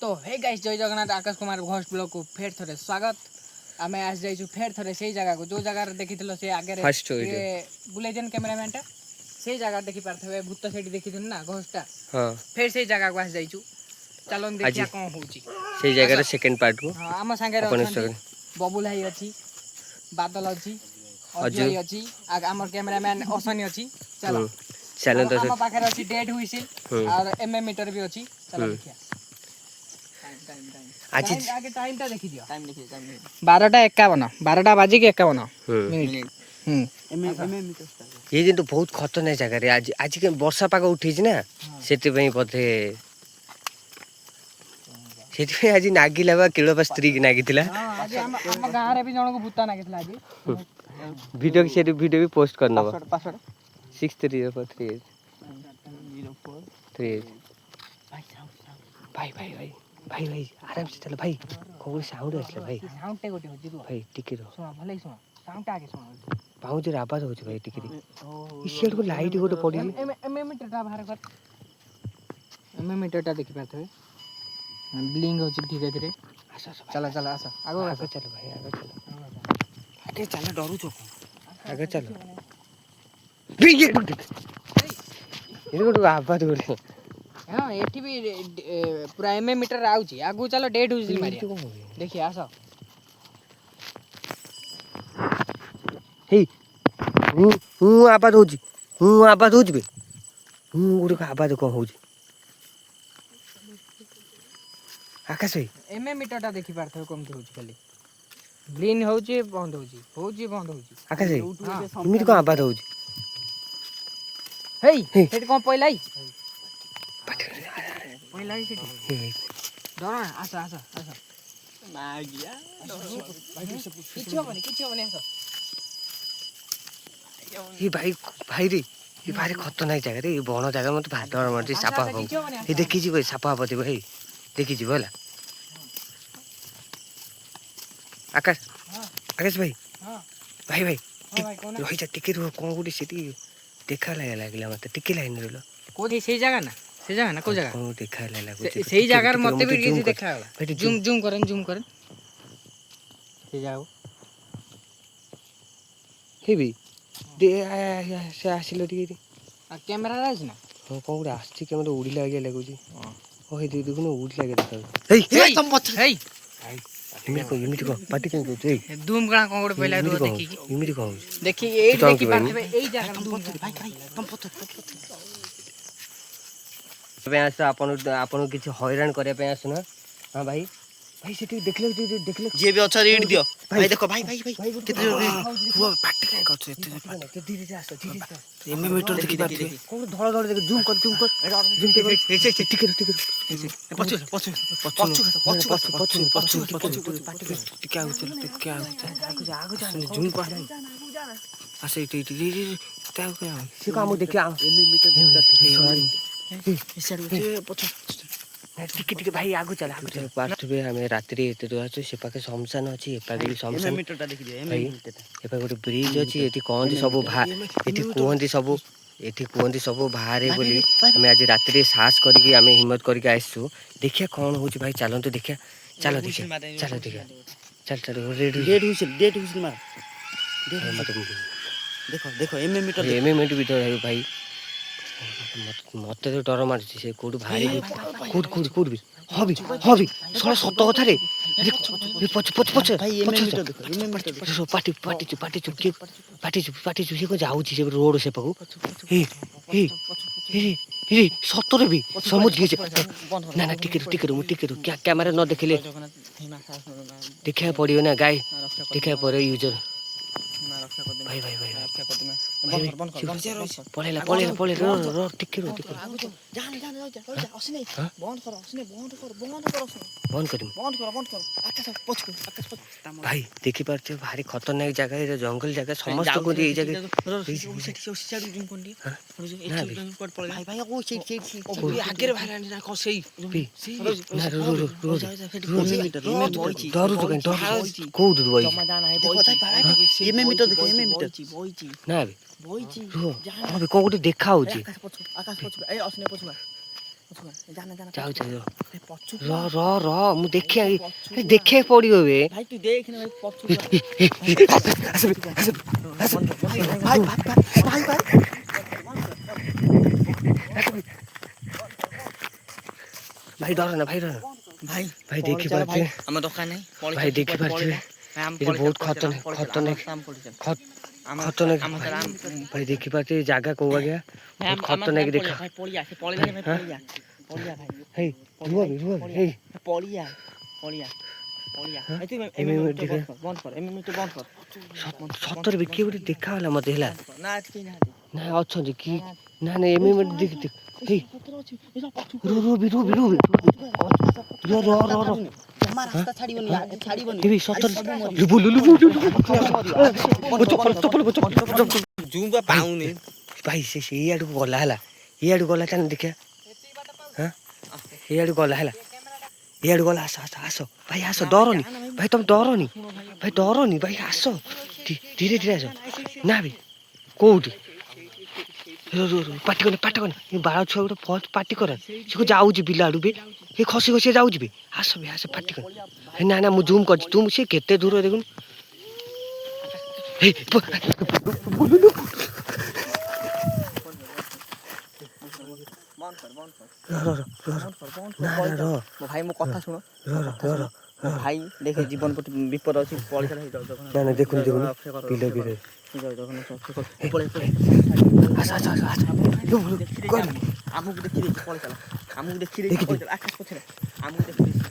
तो hey guys जय Jagannath Akash Kumar Ghosh blog को फेर थरे स्वागत आमे आज जाइछु फेर थरे सेही जगह को जो जगह देखिथिलो से आगे रे बुलेजन कैमरामैन टा सेही जगह देखि पारथबे भूत सेठी देखिथिन ना घोषटा हां फेर सेही जगह को आज जाइछु चलोन देखिया कोन होउची सेही जगह रे सेकंड पार्ट को हां हम संगे रहछन बबुल भाई अछि बादल अछि अजय अछि आ हमर कैमरामैन ओसनी अछि चलो चलो तो हम पाखे अछि डेड हुइसिल और एमएम मीटर भी अछि चलो देखिया आज आगे टाइम ता देखि दियो टाइम लिखि टाइम 12:51 12 बाजी के 51 मिनिट एमएम मीटर ये दिन तो बहुत खतरनाक जगह रे आज आज के वर्षा पाग उठी छी ना सेति पई पथे सेति पई आज नागिला बा केलो बा स्त्री की नागितिला हां आज हम गां रे भी जण को भूता नागितला आज वीडियो के वीडियो भी पोस्ट करना पासवर्ड 6303 भाई भाई भाई भाई भाई आराम से चलो भाई कोई साउंड आछले भाई साउंड टे गोटे होजी भाई टिके रो सुन भले सुन साउंड आगे सुन पाउज रे आवाज होछ भाई टिके रे इसेट को लाइट गोटे पड़ी एम मीटर टा बाहर कर एम मीटर टा देखि पाथे ब्लिंग होछ धीरे धीरे आसा चला चला आसा आगे चलो भाई आगे चलो डरू छो आगे चलो ये गोटे आवाज गोटे हां एठी भी पूरा एमएम मीटर आउची आगु चलो डेड हुइसिल मारिया देखि आसो हे हूं आवाज होची बे गोटे आवाज कोन होची आकाश भाई एमएम मीटर टा देखि पारथो कम होची खाली ग्रीन होची बंद होची आकाश भाई इमिट को आवाज होची हे सेट कोन पहिलाई पहिलाई सेट डर आसा आसा आसा मागिया किछ होबनी आसा ये भाई रे ये भारी खतरनाक जगह रे ये बण जगह मत भात डर मारती सापा हो ये देखि जी भाई सापा पति भाई देखि जी बोला आकाश आकाश भाई हां भाई रही जा टिके रो कोन गुडी सिटी देखा लागला मते टिके लाइन रहलो कोठी सेही जगह ना को जगह कोन देखा लागला सेही जगह रे मते भी किसी देखा होला जूम करन से जाओ हे भी दे से आसिलो टिके आ कैमरा राज ना कोन गुडी आछि कैमरा उडी लागे लागुजी ओ हे देखुन उडी लागे देखा हे तुम पछ हे इमिट को पार्टी के ए धूम गणा कोन गुडी पहिला रो देखि इमिट को देखि ए देखि पाथबे एई जगह भाई तुम पछ पे आस आपन किछ हैरान करे पे आस ना हां भाई सेठी देखले जे भी अच्छा रीड दियो भाई देखो भाई कितने वो पार्टी के करछ एते धीरे से आस एम मीटर देखि पाथे कोन धड़ देख जूम कर से टिके पछु पार्टी के क्या आगु जा जूम कर आसे इटी ता से काम देखि एम मीटर टिके भाई आगु चला पार्टबे हमें रात्रि एते रहछु से पाके शमशान अछि एपागे भी शमशान मीटरटा देखि दियो एम मीटरटा एपा गोटे ब्रिज अछि एठी कोहंती सब एठी कोहंती सब बाहरे बोली हमें आज रात्रि साहस करके हमें हिम्मत करके आइसु देखिया कोन होछि भाई चलो तो देखिया चलो देखिया चल डेट हुइसिल मार देखो एम मीटर भी तो भाई मत तो डर मारछि से कोड भारी कोड भी हबी सारा सत कथा रे पछ भाई एम मीटर देखो पाटी से को जाउछि से रोड से पगु हे सतरे भी समझ गए ना टिके रो क्या कैमरा न देखले देखा पड़ियो ना गाय देखा पड़े यूजर भाई पळेला रो टिके रो जान असने बंद कर आकाश पछ भाई देखि पारछे भारी खतरनाक जगह है जंगल जगह समस्त को ए जगह जूम कोन भाई ओ सेट आगे रे भाई ना कसई ना रो डरू कोड रोई समाधान है देखो एम मीटर देखो एम मीटर ना बे बोइची अबे कोन गुटे देखा होची आकाश पछ ए असने पछुआ ଯାଉ ଯାଉ ର ର ର ମୁଁ ଦେଖିବାକୁ ପଡିବ ବେ ଭାଇ ତୁ ଦେଖ ନା ଭାଇ ଭାଇ ଡର ନା ଭାଇ ଡର ଭାଇ ଭାଇ ଦେଖିପାରୁଥିବେ ଆମ ଦୋକାନ ନାହିଁ ଭାଇ ଦେଖିପାରୁଥିବେ ଏଠି ବହୁତ ଖତରନାକ ଭାଇ ଦେଖିପାରୁଥିବେ ଜାଗା କୋଉ ବାଗିଆ ବହୁତ ଖତରନାକ ଦେଖା ହେଇ ରୁହ ହେଇ ସତରେ ବି କିଏ ଗୋଟେ ଦେଖାଗଲା ମତେ ହେଲା ନାଇଁ ଅଛନ୍ତି କି ନାଇଁ ଏମି ହେଇ ପାଉନି ଭାଇ ସେ ସେଇଆଡକୁ ଗଲା ହେଲା ଇଆଡକୁ ଗଲା ଚାଲ ଦେଖିଆ ହଁ ଇଆଡକୁ ଗଲା ହେଲା ଇଆଡୁ ଗଲା ଆସ ଆସ ଆସ ଭାଇ ଆସ ଡରନି ଭାଇ ତମେ ଡରନି ଭାଇ ଆସ ଧୀରେ ଧୀରେ ଆସ ନା ବେ କୋଉଠି ପାଟି କନି ବାଳ ଛୁଆ ଗୋଟେ ଫଷ୍ଟ ପାଟି କର ସେ ଯାଉଛି ବିଲ ଆଡୁ ବେ ଏ ଖସି ଯାଉଛି ବେ ଆସ ପାଟି କର ନା ନା ମୁଁ ଜୁମ୍ କରିଛି ତୁ ସେ କେତେ ଦୂର ଦେଖୁନୁ ଭାଇ ମୋ କଥା ଶୁଣ ଭାଇ ଦେଖେ ଜୀବନ ପ୍ରତି ବିପଦ ଅଛି ଦେଖୁନ ଆମକୁ ଦେଖିଦେଇଛି ପଳେଇଲା ଆମକୁ ଦେଖିଦେଇଛି ଆକାଶ ପଛରେ ଆମକୁ ଦେଖିଦେଇଛି